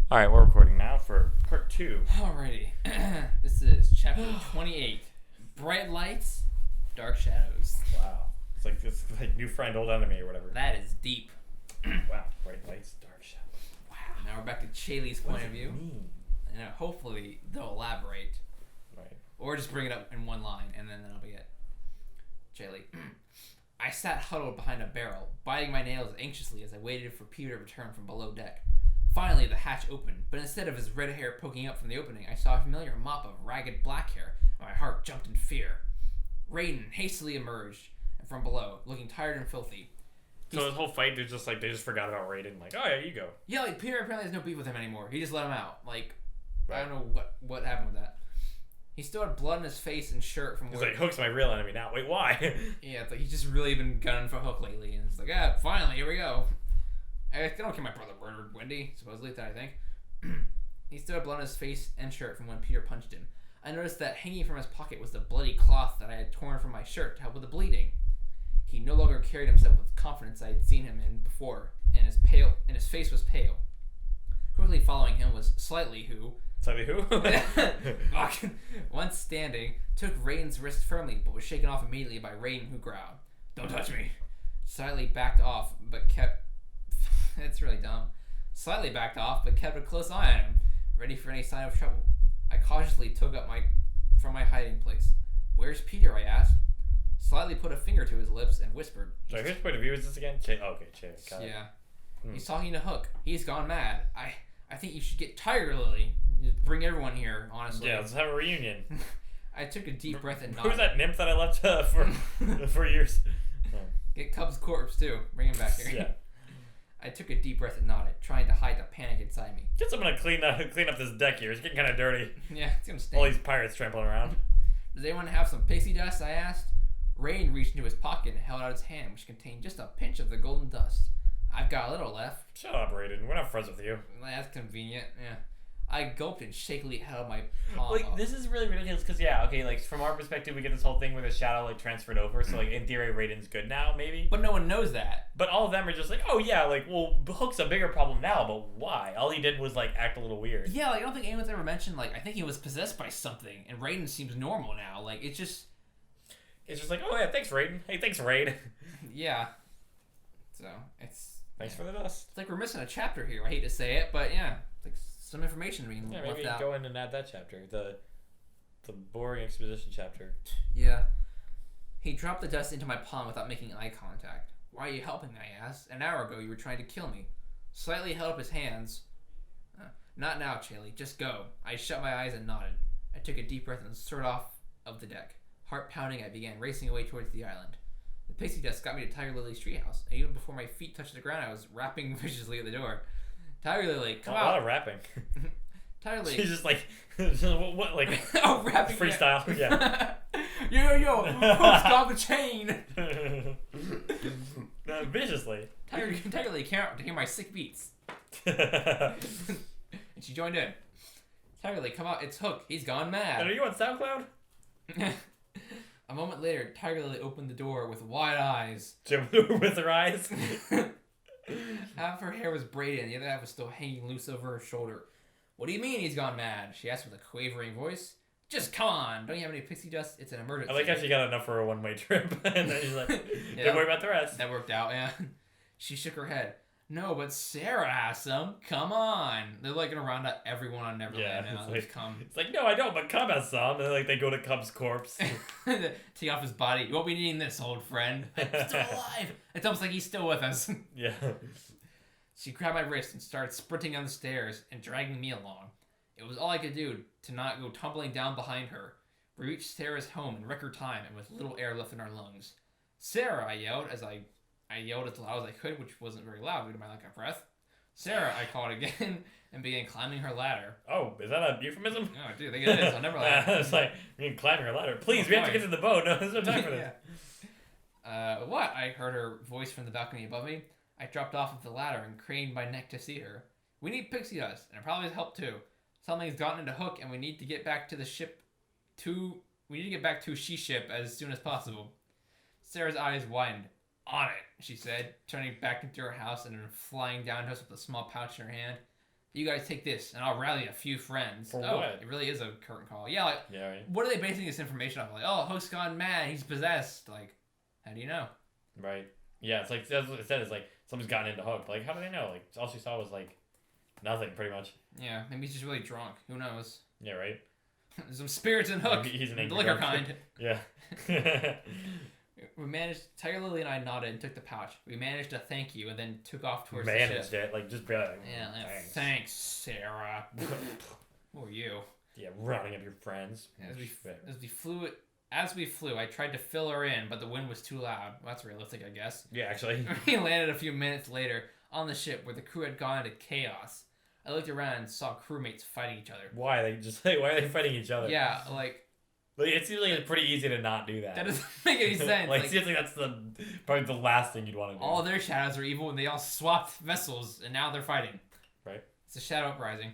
All right, we're recording now for part two. Alrighty. This is chapter 28. Bright lights, dark shadows. Wow, it's like this like new friend, old enemy, or whatever. That is deep. Wow, bright lights, dark shadows. Wow. Now we're back to Chaley's What point does of it view. mean? And hopefully they'll elaborate. Right. Or just bring it up in one line and then that'll be it. Chaley. I sat huddled behind a barrel, biting my nails anxiously as I waited for Peter to return from below deck. Finally, the hatch opened, but instead of his red hair poking up from the opening, I saw a familiar mop of ragged black hair, and my heart jumped in fear. Raiden hastily emerged from below, looking tired and filthy. So this whole fight, they just forgot about Raiden. Like, oh yeah, you go. Yeah, like Peter apparently has no beef with him anymore. He just let him out. Like, Right. I don't know what happened with that. He still had blood on his face and shirt from He's where... like, Hook's my real enemy now. Wait, why? Yeah, it's like he's just really been gunning for Hook lately, and it's like, finally, here we go. I don't care my brother murdered Wendy, supposedly, that I think. He still had blood on his face and shirt from when Peter punched him. I noticed that hanging from his pocket was the bloody cloth that I had torn from my shirt to help with the bleeding. He no longer carried himself with the confidence I had seen him in before, and his face was pale. Quickly following him was Slightly, who, Slightly who? once standing, took Raiden's wrist firmly, but was shaken off immediately by Raiden, who growled, "Don't touch me." Slightly backed off, but kept... It's really dumb. Slightly backed off, but kept a close eye on him, ready for any sign of trouble. I cautiously took up from my hiding place. "Where's Peter?" I asked. Slightly put a finger to his lips and whispered. So whose point of view is this again? Okay, Got it. Yeah. He's talking to Hook. He's gone mad. I think you should get Tiger Lily. Just bring everyone here, honestly. Yeah, let's have a reunion. I took a deep breath and Who's nodded. that nymph that I left for years? Get Cub's corpse, too. Bring him back here. Yeah. I took a deep breath and nodded, trying to hide the panic inside me. Get someone to clean up this deck here. It's getting kind of dirty. Yeah, it's gonna stink. All these pirates trampling around. Does anyone have some pixie dust? I asked. Rain reached into his pocket and held out his hand, which contained just a pinch of the golden dust. "I've got a little left." Shut up, Raiden. We're not friends with you. That's convenient. Yeah. I gulped and shakily held my palm Like, up. this is really ridiculous because, yeah, okay, like, from our perspective, we get this whole thing where the shadow, like, transferred over. So, like, in theory, Raiden's good now, maybe. But no one knows that. But all of them are just like, oh, yeah, like, well, Hook's a bigger problem now, but why? All he did was, like, act a little weird. Yeah, like, I don't think anyone's ever mentioned, like, I think he was possessed by something, and Raiden seems normal now. Like, it's just... It's just like, oh, yeah, thanks, Raiden. Hey, thanks, Raid. Yeah. So, it's... Thanks for the dust. It's like we're missing a chapter here. I hate to say it, but yeah. It's like some information being Yeah, left maybe out. go in and add that chapter. The boring exposition chapter. Yeah. He dropped the dust into my palm without making eye contact. "Why are you helping me?" I asked. "An hour ago you were trying to kill me." Slightly held up his hands. "Not now, Chaley. Just go." I shut my eyes and nodded. I took a deep breath and soared off of the deck. Heart pounding, I began racing away towards the island. The pixie dust got me to Tiger Lily's treehouse, and even before my feet touched the ground, I was rapping viciously at the door. "Tiger Lily, come A lot out!" of rapping. Tiger Lily. She's just like, what like, Oh, rapping. freestyle, yeah. Yo, Hook's got the chain. Viciously. Tiger Lily came out to hear my sick beats. And she joined in. "Tiger Lily, come out, it's Hook. He's gone And mad." are you on SoundCloud? A moment later, Tiger Lily opened the door with wide eyes. Jim with her eyes. Half of her hair was braided and the other half was still hanging loose over her shoulder. "What do you mean he's gone mad?" she asked with a quavering voice. "Just come on. Don't you have any pixie dust? It's an emergency." I like how she got enough for a one-way trip, and then she's like, "Don't worry about the rest." That worked out, yeah. She shook her head. "No, but Sarah has some. Come on." They're like gonna round up everyone on Neverland Yeah, now. it's They like- just come. It's like, no, I don't, but Cub has some. And like they go to Cub's corpse. Take off his body. "You won't be needing this, old friend." "I'm still alive." It's almost like he's still with us. Yeah. She grabbed my wrist and started sprinting down the stairs and dragging me along. It was all I could do to not go tumbling down behind her. We reached Sarah's home in record time and with little air left in our lungs. "Sarah," I yelled as I yelled as loud as I could, which wasn't very loud due to my lack of breath. "Sarah," I called again and began climbing her ladder. Oh, is that a euphemism? Oh, dude, I think it is. I'll never laugh. It's like, you can climb your ladder. Please, we have to get to the boat. No, there's no time for this. What? I heard her voice from the balcony above me. I dropped off of the ladder and craned my neck to see her. "We need pixie dust, and it probably help too. Something's gotten into Hook, and we need to get back to the ship we need to get back to She-Ship as soon as possible." Sarah's eyes widened. "On it," she said, turning back into her house and then flying down to us with a small pouch in her hand. You guys take this, and I'll rally a few friends. For oh, what? It really is a curtain call. Yeah, like, Yeah, right. what are they basing this information off? Like, oh, Hook's gone mad. He's possessed. Like, how do you know? Right. Yeah, it's like that's what it said. It's like someone's gotten into Hook. Like, how do they know? Like, all she saw was like nothing, pretty much. Yeah, maybe he's just really drunk. Who knows? Yeah, right. There's some spirits in Hook. Maybe he's an the angry liquor drunk. kind. Yeah. We managed. Tiger Lily and I nodded and took the pouch. We managed to thank you and then took off towards the Managed ship. it. Like, just barely. Like, Yeah, thanks. thanks, Sarah. Who are you? Yeah, rounding up your friends. As we flew, I tried to fill her in, but the wind was too loud. Well, that's realistic, I guess. Yeah, actually. We landed a few minutes later on the ship where the crew had gone into chaos. I looked around and saw crewmates fighting each other. Why? They just like, why are they fighting each other? Yeah, like, Like, it seems like it's pretty easy to not do that. that doesn't make any sense. Like, it seems like that's probably the last thing you'd want to do. all their shadows are evil and they all swapped vessels and now they're fighting. Right. It's a shadow uprising.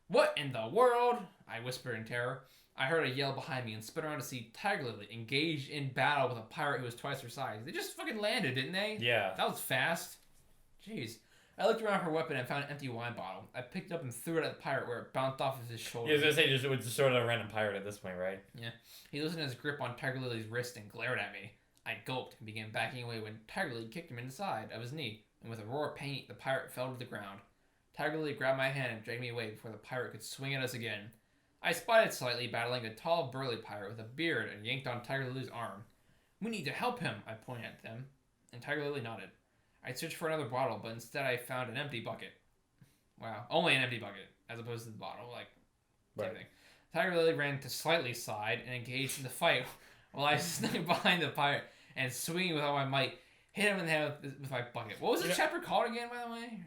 What in the world? I whispered in terror. I heard a yell behind me and spun around to see Tiger Lily engaged in battle with a pirate who was twice her size. They just fucking landed, didn't they? Yeah. That was fast. Jeez. I looked around her weapon and found an empty wine bottle. I picked it up and threw it at the pirate where it bounced off of his shoulder. Yeah, I was gonna say, it was just sort of a random pirate at this point, right? He loosened his grip on Tiger Lily's wrist and glared at me. I gulped and began backing away when Tiger Lily kicked him in the side of his knee, and with a roar of pain, the pirate fell to the ground. Tiger Lily grabbed my hand and dragged me away before the pirate could swing at us again. I spotted Slightly battling a tall, burly pirate with a beard and yanked on Tiger Lily's arm. We need to help him, I pointed at them, and Tiger Lily nodded. I searched for another bottle, but instead I found an empty bucket. Wow, only an empty bucket, as opposed to the bottle, like, same Right. thing. Tiger Lily ran to Slightly's side and engaged in the fight, while I snuck behind the pirate and swinging with all my might, hit him in the head with my bucket. What was the chapter called again, by the way?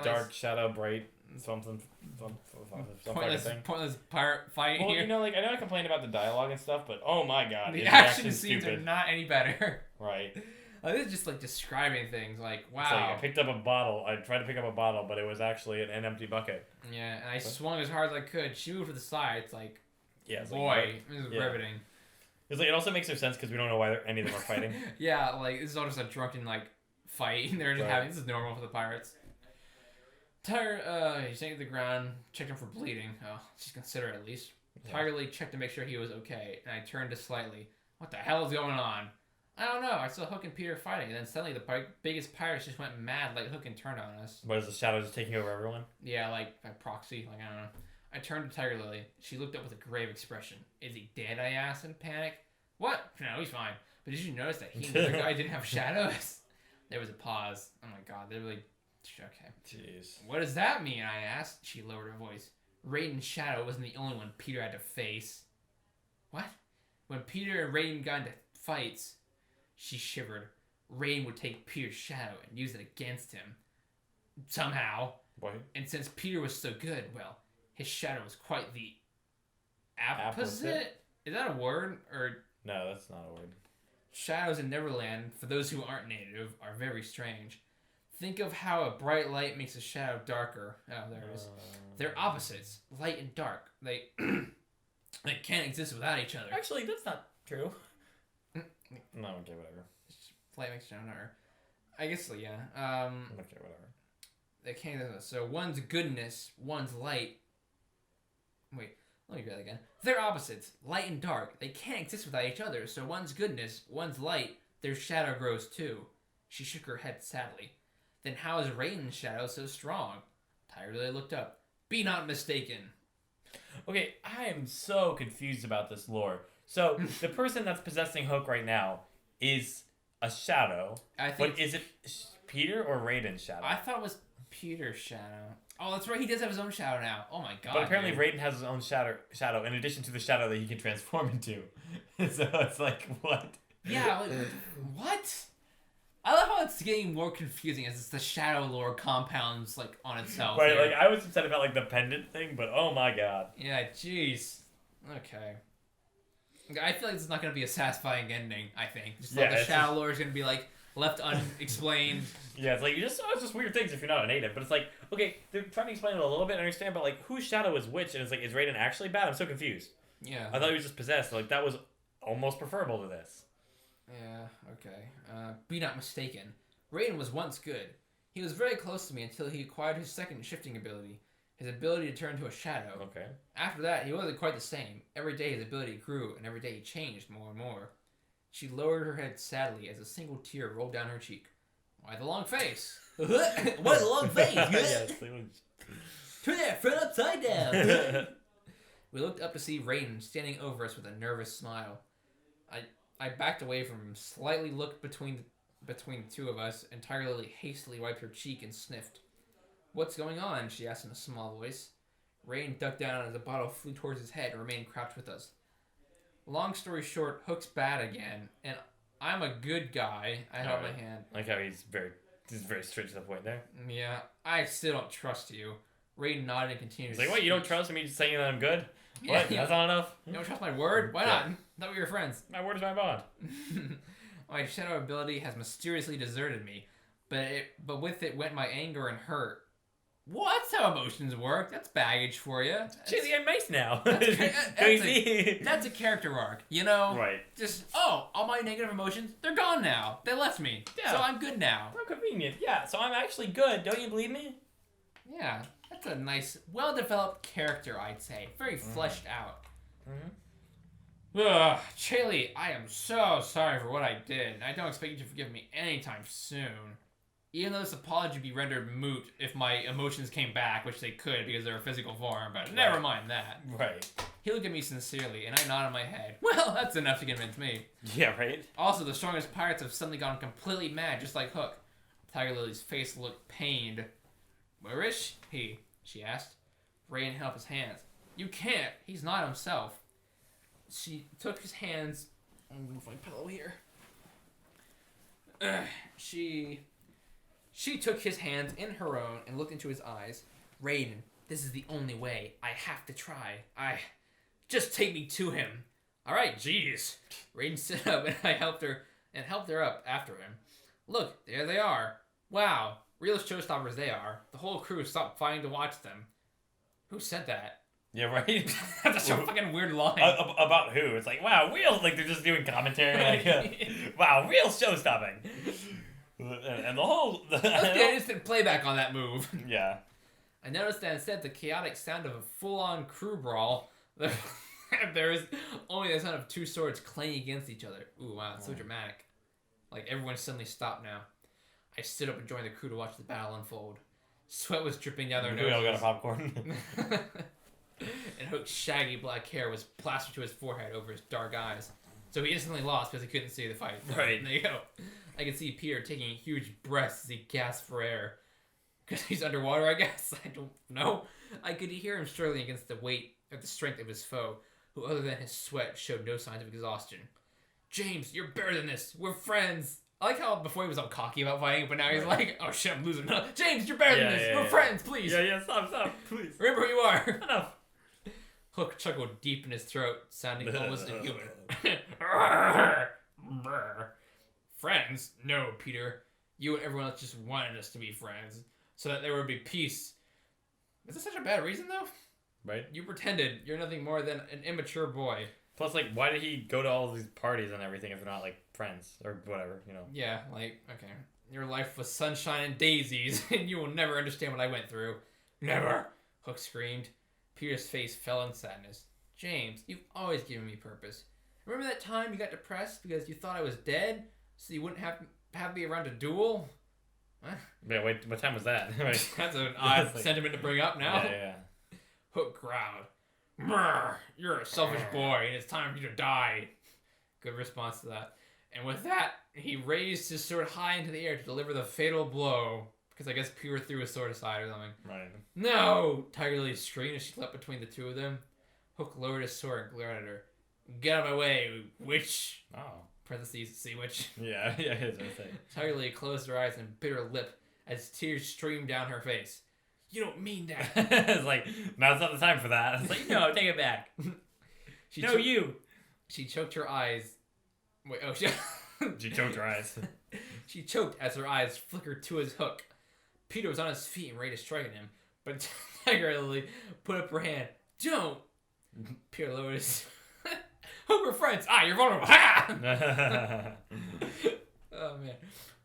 Dark, shadow, bright, something fucking thing. Pointless pirate fight Well, here. you know, like, I know I complain about the dialogue and stuff, but oh my god, The it's action actually scenes stupid. are not any better. Right. This is just like describing things like, It's like, wow. I picked up a bottle. I tried to pick up a bottle, but it was actually an empty bucket. Yeah, and I swung as hard as I could. She moved to the side. It's like, Yeah, it's boy, like, this is yeah. riveting. It's like, it also makes no sense because we don't know why any of them are fighting. Yeah, like, this is all just a drunken, like, fight. They're just Right. having, this is normal for the pirates. Tiger, he sank to the ground, checked him for bleeding. Oh, she's considerate at least. Yeah. Tiger Lily checked to make sure he was okay, and I turned to Slightly. What the hell is going on? I don't know. I saw Hook and Peter fighting, and then suddenly the biggest pirates just went mad like Hook and turned on us. What is the shadow just taking over everyone? Yeah, like by proxy. Like, I don't know. I turned to Tiger Lily. She looked up with a grave expression. Is he dead? I asked in panic. What? No, he's fine. But did you notice that he and the other guy didn't have shadows? There was a pause. Oh my god, they really... Okay. Jeez. What does that mean? I asked. She lowered her voice. Raiden's shadow wasn't the only one Peter had to face. What? When Peter and Raiden got into fights, she shivered. Raiden would take Peter's shadow and use it against him. Somehow. What? And since Peter was so good, well, his shadow was quite the Opposite? opposite? Is that a word? Or No, that's not a word. shadows in Neverland, for those who aren't native, are very strange. Think of how a bright light makes a shadow darker. Oh, there it is. They're opposites, light and dark. They they can't exist without each other. Actually, that's not true. No, okay, whatever. Light makes a shadow darker. I guess so, yeah. Okay, whatever. They can't exist. So one's goodness, one's light. Wait, let me read that again. They're opposites, light and dark. They can't exist without each other. So one's goodness, one's light. Their shadow grows too. She shook her head sadly. Then how is Raiden's shadow so strong? Tiger Lily looked up. Be not mistaken. Okay, I am so confused about this lore. So, the person that's possessing Hook right now is a shadow. I think. But is it Peter or Raiden's shadow? I thought it was Peter's shadow. Oh, that's right. He does have his own shadow now. Oh my god. But apparently dude. Raiden has his own shadow in addition to the shadow that he can transform into. So it's like, what? Yeah. Like, what? I love how it's getting more confusing as it's the shadow lore compounds like on itself. Right, here. like I was upset about like the pendant thing, but oh my god. Yeah, jeez. Okay. I feel like it's not going to be a satisfying ending, I think. Just like Yeah, the it's shadow lore is going to be like left unexplained. Yeah, it's like it's just weird things if you're not a native. But it's like, okay, they're trying to explain it a little bit and understand, but like whose shadow is which, and it's like, is Raiden actually bad? I'm so confused. Yeah. I thought he was just possessed. Like that was almost preferable to this. Yeah, okay. Be not mistaken. Raiden was once good. He was very close to me until he acquired his second shifting ability. his ability to turn into a shadow. Okay. After that, he wasn't quite the same. Every day his ability grew, and every day he changed more and more. She lowered her head sadly as a single tear rolled down her cheek. Why the long face? Why the long face? Yes. Turn that front upside down. We looked up to see Raiden standing over us with a nervous smile. I backed away from him, slightly looked between the two of us, and Tiger Lily hastily wiped her cheek and sniffed. What's going on? She asked in a small voice. Raiden ducked down as a bottle flew towards his head and remained crouched with us. Long story short, Hook's bad again, and I'm a good guy. I held my hand. Like how he's very straight to the point there. Yeah, I still don't trust you. Raiden nodded and continued. He's like, what? You don't trust me just saying that I'm good? Yeah, what? That's not enough? You don't trust my word? Why not? I thought we were friends. My word is my bond. My shadow ability has mysteriously deserted me, but with it went my anger and hurt. Well, that's how emotions work. That's baggage for you. She's getting nice now. That's a character arc, you know? Right. Just, all my negative emotions, they're gone now. They left me. Yeah. So I'm good now. How convenient. Yeah, so I'm actually good. Don't you believe me? Yeah, that's a nice, well-developed character, I'd say. Very fleshed out. Ugh, Chaley, I am so sorry for what I did, and I don't expect you to forgive me anytime soon. Even though this apology would be rendered moot if my emotions came back, which they could because they're a physical form, but never mind that. Right. He looked at me sincerely, and I nodded my head. Well, that's enough to convince me. Yeah, right? Also, the strongest pirates have suddenly gone completely mad, just like Hook. Tiger Lily's face looked pained. Where is he? She asked. Raiden held up his hands. You can't. He's not himself. She took his hands. I'm gonna move my pillow here. She took his hands in her own and looked into his eyes. Raiden, this is the only way. I have to try. Just take me to him. All right, jeez. Raiden stood up and I helped her up after him. Look, there they are. Wow, real showstoppers they are. The whole crew stopped fighting to watch them. Who said that? Yeah, right? That's a fucking weird line. About who? It's like, wow, real, like they're just doing commentary. Like, wow, real show stopping. And the whole... Let's get instant playback on that move. Yeah. I noticed that instead of the chaotic sound of a full-on crew brawl, there is only the sound of two swords clanging against each other. Ooh, wow, it's so dramatic. Like, everyone suddenly stopped now. I stood up and joined the crew to watch the battle unfold. Sweat was dripping down their noses. We all got a popcorn. And Hook's shaggy black hair was plastered to his forehead over his dark eyes. So he instantly lost because he couldn't see the fight. Right. There you go. I could see Peter taking huge breaths as he gasped for air. Because he's underwater, I guess. I don't know. I could hear him struggling against the weight of the strength of his foe, who other than his sweat showed no signs of exhaustion. James, you're better than this. We're friends. I like how before he was all cocky about fighting, but now he's like, oh shit, I'm losing. No, James, you're better than this. We're friends, please. Yeah, stop, please. Remember who you are. Enough. Hook chuckled deep in his throat, sounding almost inhuman. Friends? No, Peter. You and everyone else just wanted us to be friends, so that there would be peace. Is this such a bad reason, though? Right? You pretended. You're nothing more than an immature boy. Plus, like, why did he go to all these parties and everything if they're not, like, friends or whatever, you know? Yeah, like, okay. Your life was sunshine and daisies, and you will never understand what I went through. Never! Hook screamed. Peter's face fell in sadness. James, you've always given me purpose. Remember that time you got depressed because you thought I was dead, so you wouldn't have me around to duel? Huh? Yeah, wait, what time was that? That's an odd sentiment to bring up now. Yeah. Hook growled. Brr, you're a selfish boy, and it's time for you to die. Good response to that. And with that, he raised his sword high into the air to deliver the fatal blow. Because I guess Peter threw his sword aside or something. Right. No! Tiger Lily screamed as she leapt between the two of them. Hook lowered his sword and glared at her. Get out of my way, witch! Oh. Parentheses, sea witch. Yeah, it's okay. Tiger Lily closed her eyes and bit her lip as tears streamed down her face. You don't mean that. It's like, now's not the time for that. It's like, no, take it back. You. She choked her eyes. Wait, oh, she choked her eyes. She choked as her eyes flickered to his hook. Peter was on his feet and ready to strike at him, but Tiger Lily put up her hand. Don't! Peter lowered his... Hook, we're friends! Ah, you're vulnerable! Ha! Oh, man.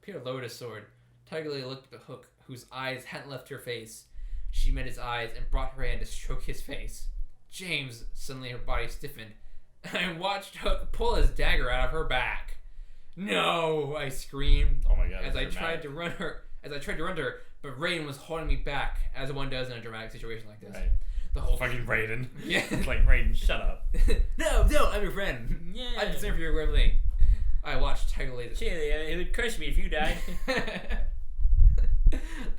Peter lowered his sword. Tiger Lily looked at the Hook, whose eyes hadn't left her face. She met his eyes and brought her hand to stroke his face. James, suddenly her body stiffened. I watched Hook pull his dagger out of her back. No, I screamed. Oh my god. As I tried to run to her, but Raiden was holding me back, as one does in a dramatic situation like this. Right. The whole Fucking Raiden. Yeah. It's like, Raiden, shut up. No, I'm your friend. Yeah. I'm concerned for your well-being. I watched Tiger Lily's. It would crush me if you died.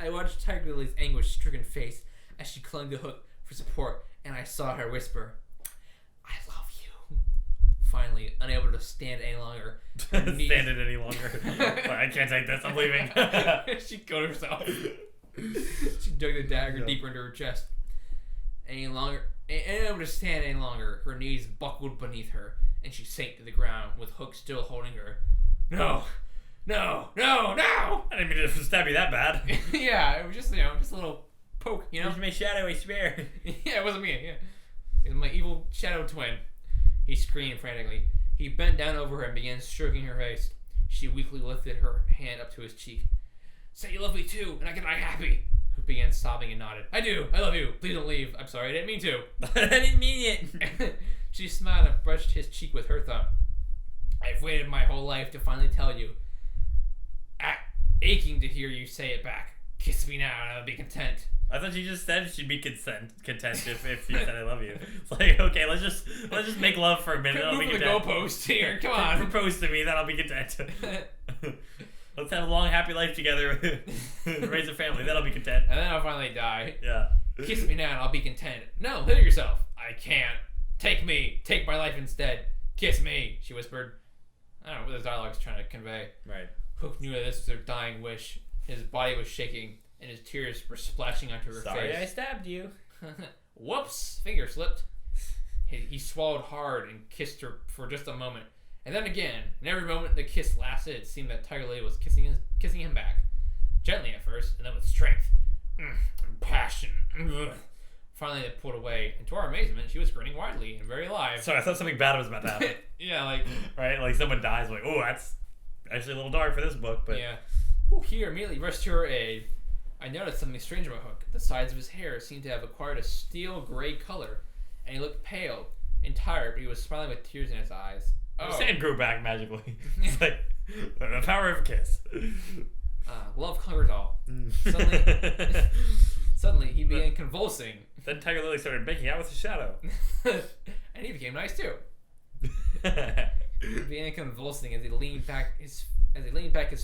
I watched Tiger Lily's anguish-stricken face as she clung to Hook for support, and I saw her whisper, "I love you." Finally, unable to stand any longer, Stand it any longer. Like, I can't take this. I'm leaving. she killed herself. She dug the dagger deeper into her chest. Unable to stand any longer, her knees buckled beneath her, and she sank to the ground with Hook still holding her. No! I didn't mean to stab you that bad. Yeah, it was just a little poke, Where's my shadow, I swear. Yeah, it wasn't me. Yeah, it was my evil shadow twin. He screamed frantically. He bent down over her and began stroking her face. She weakly lifted her hand up to his cheek. "Say you love me too, and I can die happy." Hook began sobbing and nodded. "I do. I love you. Please don't leave. I'm sorry. I didn't mean to." I didn't mean it. She smiled and brushed his cheek with her thumb. "I've waited my whole life to finally tell you. Aching to hear you say it back. Kiss me now and I'll be content." I thought you just said she'd be content if you said I love you. It's like, okay, let's just make love for a minute. I'll be Move the content. goalpost here. Come on. Propose to me, then I'll be content. Let's have a long, happy life together. Raise a family, then I'll be content. And then I'll finally die. Yeah. Kiss me now and I'll be content. "No, hit yourself." "I can't. Take me. Take my life instead. Kiss me," she whispered. I don't know what this dialogue's trying to convey. Right. Hook knew that this was her dying wish. His body was shaking, and his tears were splashing onto her Sorry I face. stabbed you. Whoops! Finger slipped. He swallowed hard and kissed her for just a moment. And then again, and every moment the kiss lasted, it seemed that Tiger Lily was kissing him back. Gently at first, and then with strength. And passion. Finally, they pulled away, and to our amazement, she was grinning widely and very alive. Sorry, I thought something bad was about to happen. Yeah, like... Right? Like someone dies, like, oh, that's actually a little dark for this book, but... Yeah. Here immediately rushed to her aid. I noticed something strange about Hook. The sides of his hair seemed to have acquired a steel gray color, and he looked pale and tired, but he was smiling with tears in his eyes. His hand grew back magically. It's like the power of a kiss. Love conquers all. Suddenly, he began convulsing. Then Tiger Lily started making out with his shadow. And he became nice too. He began convulsing as he leaned back. His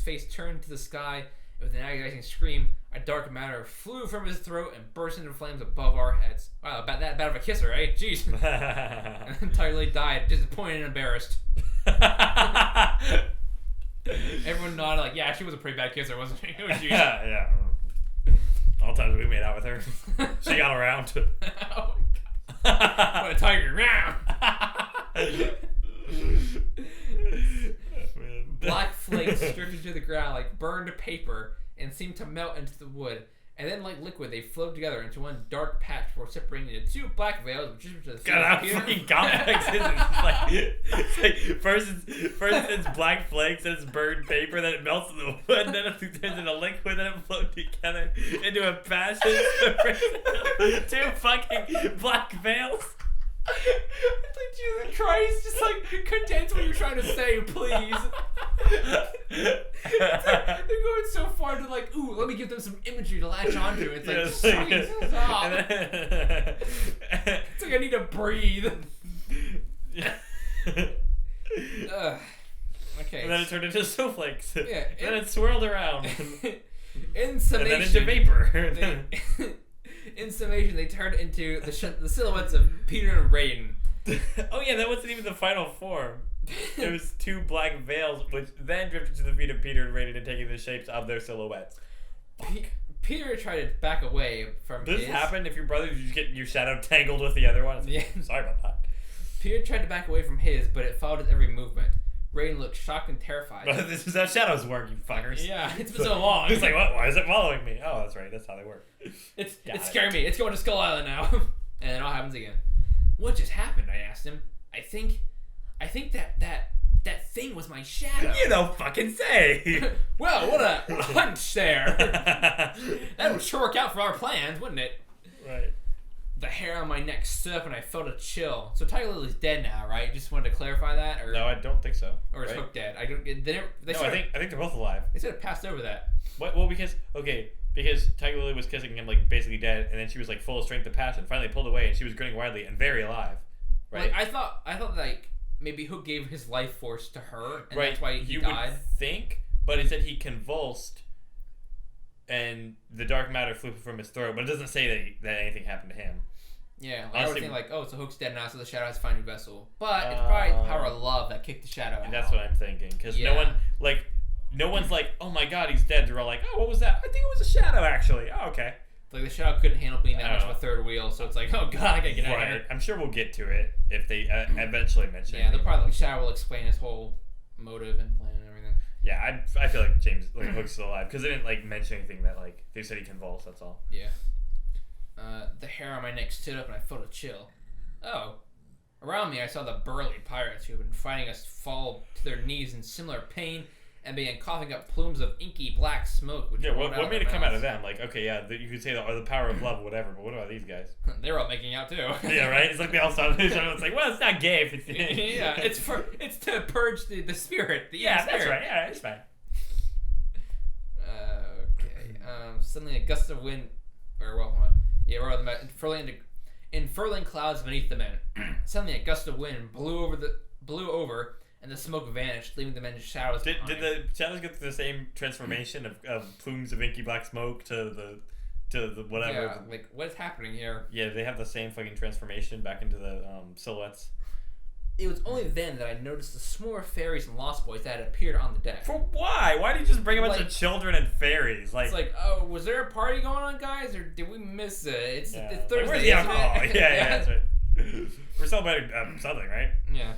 face turned to the sky, and with an agonizing scream, a dark matter flew from his throat and burst into flames above our heads. Wow, that bad of a kisser, eh? Jeez. And then Tiger Lily died, disappointed and embarrassed. Everyone nodded like, yeah, she was a pretty bad kisser, wasn't she? Yeah. All the times we made out with her. She got around. Oh my god. What a tiger. Black flakes drifted to the ground like burned paper and seemed to melt into the wood. And then, like liquid, they flowed together into one dark patch before separating into two black veils, which is the God, how fucking complex is it? It's like first it's black flakes, then it's burned paper, then it melts in the wood, then it turns into liquid, then it flows together into a patch. Two fucking black veils. It's like Jesus Christ, just like condense what you're trying to say, please. It's like, they're going so far to like, ooh, let me give them some imagery to latch onto. It's like, stop. It's like I need to breathe. Okay. And then it turned into snowflakes. Yeah. Then it swirled around. In summation. And then into vapor. In summation, they turned into the silhouettes of Peter and Raiden. Oh yeah, that wasn't even the final form. It was two black veils, which then drifted to the feet of Peter and Raiden and taking the shapes of their silhouettes. Peter tried to back away from Does his. this happen if your brother you just get your shadow tangled with the other one? Yeah. Sorry about that. Peter tried to back away from his, but it followed his every movement. Raiden looked shocked and terrified. This is how shadows work, you fuckers. Yeah, it's been so long. It's like, what? Why is it following me? Oh, that's right. That's how they work. It's scaring me. It's going to Skull Island now. And it all happens again. What just happened? I asked him. I think that thing was my shadow. You don't fucking say. Well, what a hunch there. That was sure work out for our plans, wouldn't it? Right. The hair on my neck stood up and I felt a chill. So Tiger Lily's dead now, right? Just wanted to clarify that, or No, I don't think so. or is right? Hook dead? I don't. They No, I think they're both alive. they should have passed over that. What? Well, because Tiger Lily was kissing him like basically dead, and then she was like full of strength and passion. Finally pulled away, and she was grinning widely and very alive. Right. Like I thought like maybe Hook gave his life force to her, and right. that's why he you died. would think, but instead he convulsed, and the dark matter flew from his throat. But it doesn't say that anything happened to him. Yeah, like, I Honestly, would think like, oh, so Hook's dead now, so the Shadow has to find a vessel. But it's probably the power of love that kicked the Shadow out. And that's what I'm thinking, because Yeah. no one's like, oh my god, he's dead. They're all like, oh, what was that? I think it was a shadow, actually. Oh, okay. Like the Shadow couldn't handle being that I much don't of a third wheel, so it's like, oh god, I gotta get out of Right. here. I'm sure we'll get to it if they eventually mention it. Yeah, they'll probably Shadow will explain his whole motive and plan and everything. Yeah, I feel like Hook's still alive, because they didn't like mention anything that like they said he convulsed. That's all. Yeah. The hair on my neck stood up and I felt a chill. Oh. Around me, I saw the burly pirates who had been fighting us fall to their knees in similar pain and began coughing up plumes of inky black smoke. Which Yeah, rolled out what of made their it come out of mouths. them? Like, okay, yeah, you could say the power of love, whatever, but what about these guys? They were all making out too. Yeah, right. It's like they all started. It's like, well, it's not gay. If it's Yeah, it's to purge the spirit. The yeah, evil that's spirit. right. Yeah, it's fine. Okay. Suddenly a gust of wind, in furling clouds beneath the men. Suddenly a gust of wind blew over, and the smoke vanished, leaving the men in shadows. Did behind. the shadows get the same transformation of plumes of inky black smoke to the whatever? Yeah, like what's happening here? Yeah, they have the same fucking transformation back into the silhouettes. It was only then that I noticed the swarm of fairies and lost boys that had appeared on the deck. For why? Why did you just bring a bunch Like- of children and fairies? Like, It's like, oh, was there a party going on, guys, or did we miss it? It's yeah. Thursday. Like, where's the isn't alcohol? it? Yeah, that's right. We're celebrating something, right? Yeah.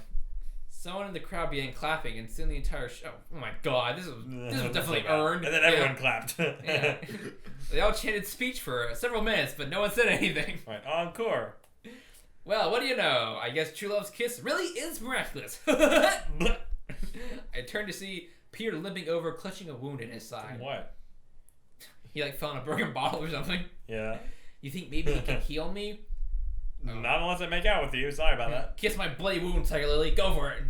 Someone in the crowd began clapping, and soon the entire show. Oh my god, this was definitely earned. And then everyone clapped. Yeah. They all chanted speech for several minutes, but no one said anything. Right, encore. Well, what do you know? I guess true love's kiss really is miraculous. I turned to see Peter limping over, clutching a wound in his side. What? He like fell in a broken bottle or something. Yeah. You think maybe he can heal me? Oh. Not unless I make out with you. Sorry about that. Kiss my bloody wound, Tiger Lily. Go for it.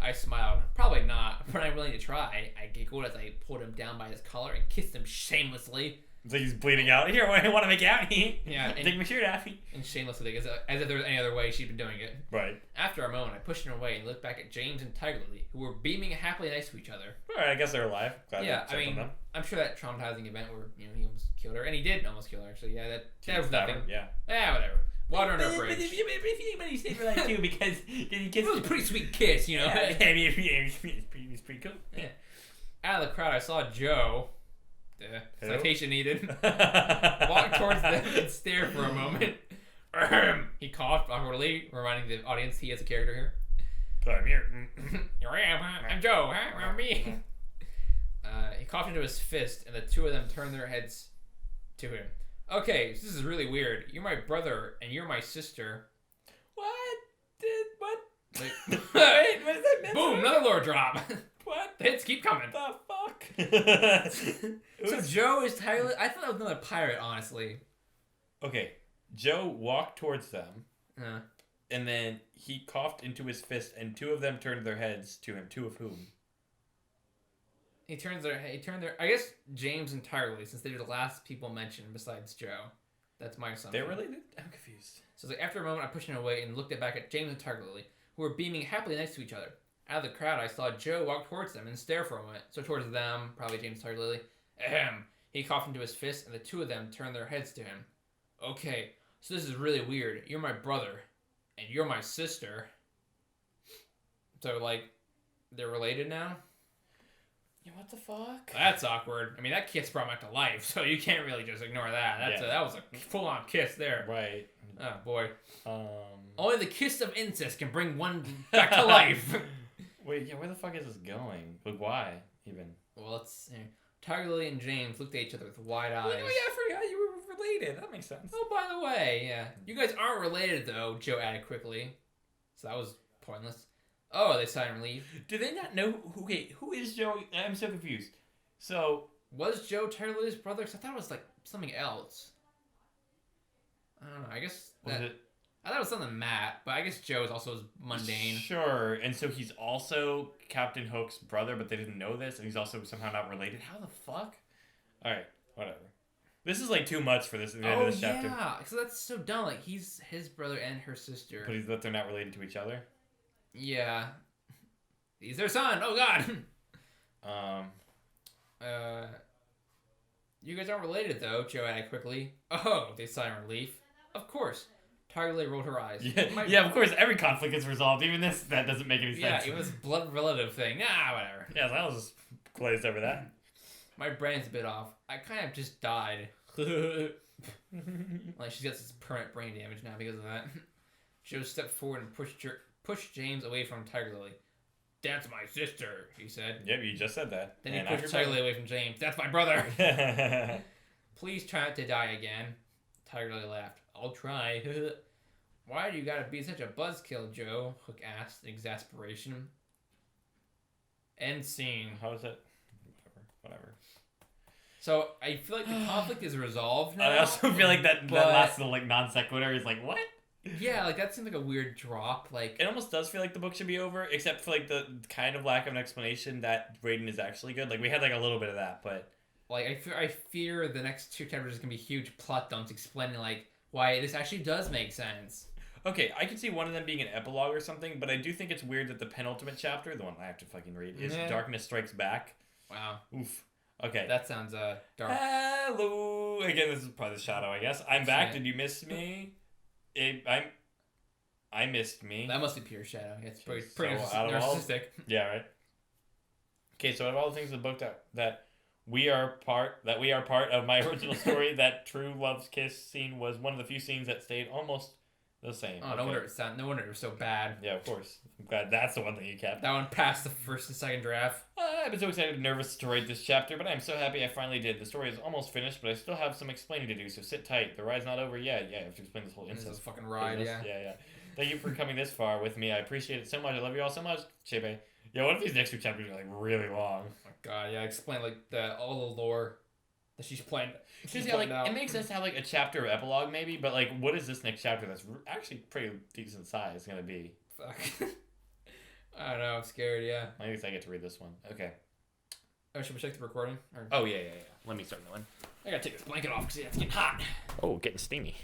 I smiled. Probably not, but I'm willing to try. I giggled as I pulled him down by his collar and kissed him shamelessly. It's like he's bleeding out. Here, I want to make out. Yeah, Take my shirt off. And shamelessly, as if there was any other way she'd been doing it. Right. After a moment, I pushed him away and looked back at James and Tiger Lily, who were beaming happily nice to each other. All right, I guess they're alive. Glad Yeah, to I check on mean, them. I'm sure that traumatizing event where he almost killed her, and he did almost kill her. Actually, yeah, that was nothing. Yeah. Yeah, whatever. Water under a But bridge. if you think about it, you say for that too because he It kissed was a pretty sweet kiss, you know. Yeah, he's pretty cool. Yeah. Out of the crowd, I saw Joe. Who? Citation needed. Walk towards them and stare for a moment. Ahem. He coughed awkwardly, reminding the audience he has a character here. But I'm here. Here I am, huh? I'm Joe, huh? Remember me? He coughed into his fist, and the two of them turned their heads to him. Okay, so this is really weird. You're my brother, and you're my sister. What? What? Like, Wait, what does that mean? boom, another lore drop. What? The hits keep coming. The fuck? So Joe is Tyler. I thought that was another pirate, honestly. Okay, Joe walked towards them, Uh, and then he coughed into his fist, and two of them turned their heads to him. Two of whom? he turned their. I guess James and Tyler, since they're the last people mentioned besides Joe. That's my assumption. They're related? I'm confused. So it's like after a moment, I pushed him away and looked back at James and Tiger Lily, who were beaming happily next to each other. Out of the crowd, I saw Joe walk towards them and stare for a moment. So towards them, probably James and Tiger Lily. Ahem. He coughed into his fist, and the two of them turned their heads to him. Okay, so this is really weird. You're my brother, and you're my sister. So like, they're related now. Yeah, what the fuck? That's awkward. I mean, that kiss brought him back to life, so you can't really just ignore that. That was a full-on kiss there. Right. Oh boy. Um. Only the kiss of incest can bring one back to life. Wait, yeah, where the fuck is this going? Like, why even? Well, let's see. Tiger Lily and James looked at each other with wide eyes. Oh yeah, I forgot you were related. That makes sense. Oh, by the way, yeah. You guys aren't related, though, Joe added quickly. So that was pointless. Oh, they sighed in relief. Do they not know? Who is Joey? I'm so confused. So Was Joe Tiger Lily's brother? Because I thought it was like something else. I don't know. I guess Was it? I thought it was something Matt, but I guess Joe is also mundane. Sure. And so he's also Captain Hook's brother, but they didn't know this, and he's also somehow not related. How the fuck? All right, whatever. This is like too much for this at the end of this chapter. Yeah, so that's so dumb. Like he's his brother and her sister. But they're not related to each other. Yeah, he's their son. Oh God. You guys aren't related though. Joe added quickly. Oh, they sigh in relief. Of course. Tiger Lily rolled her eyes. Yeah, of course. Every conflict is resolved. Even this, that doesn't make any sense. Yeah, even this blood relative thing. Whatever. Yeah, so I was just glazed over that. My brain's a bit off. I kind of just died. Like she's got this permanent brain damage now because of that. Joe stepped forward and pushed James away from Tiger Lily. That's my sister, he said. Yep, you just said that. Then he pushed Tiger Lily away from James. That's my brother. Yeah, Please try not to die again. Tiger Lily laughed. I'll try. Why do you gotta be such a buzzkill, Joe? Hook asked in exasperation. End scene. How is it? Whatever. So I feel like the conflict is resolved now. I also feel like that but- last little like non sequitur is like what? Yeah, like that seemed like a weird drop. Like It almost does feel like the book should be over, except for like the kind of lack of an explanation that Raiden is actually good. Like we had like a little bit of that, but I fear the next 2 chapters is gonna be huge plot dumps explaining like why this actually does make sense. okay, I could see one of them being an epilogue or something, but I do think it's weird that the penultimate chapter, the one I have to fucking read, is Yeah. Darkness Strikes Back. Wow, Oof. Okay. that sounds dark. Hello. Again, this is probably the shadow, I guess. I'm back. Yeah. Did you miss me? I missed me. That must be pure shadow. It's pretty So, narciss- out of all- narcissistic. Yeah, right. Okay, so out of all the things in the book that we are part of my original story, that true love's kiss scene was one of the few scenes that stayed almost the same. Oh, no wonder it was so bad. Yeah, of course. I'm glad that's the one thing you kept. That one passed the first and second draft. I've been so excited and nervous to write this chapter, but I'm so happy I finally did. The story is almost finished, but I still have some explaining to do, so sit tight. The ride's not over yet. Yeah, I have to explain this whole This is incest. a fucking ride, business. yeah. Yeah. Thank you for coming this far with me. I appreciate it so much. I love you all so much. Chebe. Yeah, what if these next 2 chapters are like really long? Oh my god, yeah. Explain like all the lore that she's playing. Because yeah, like it makes sense to have like a chapter epilogue maybe, but like what is this next chapter that's actually pretty decent size gonna be? Fuck. I don't know. I'm scared. Yeah. At least I get to read this one. Okay. Oh, should we check the recording? Or... Oh yeah. Let me start that one. I gotta take this blanket off because it's getting hot. Oh, getting steamy.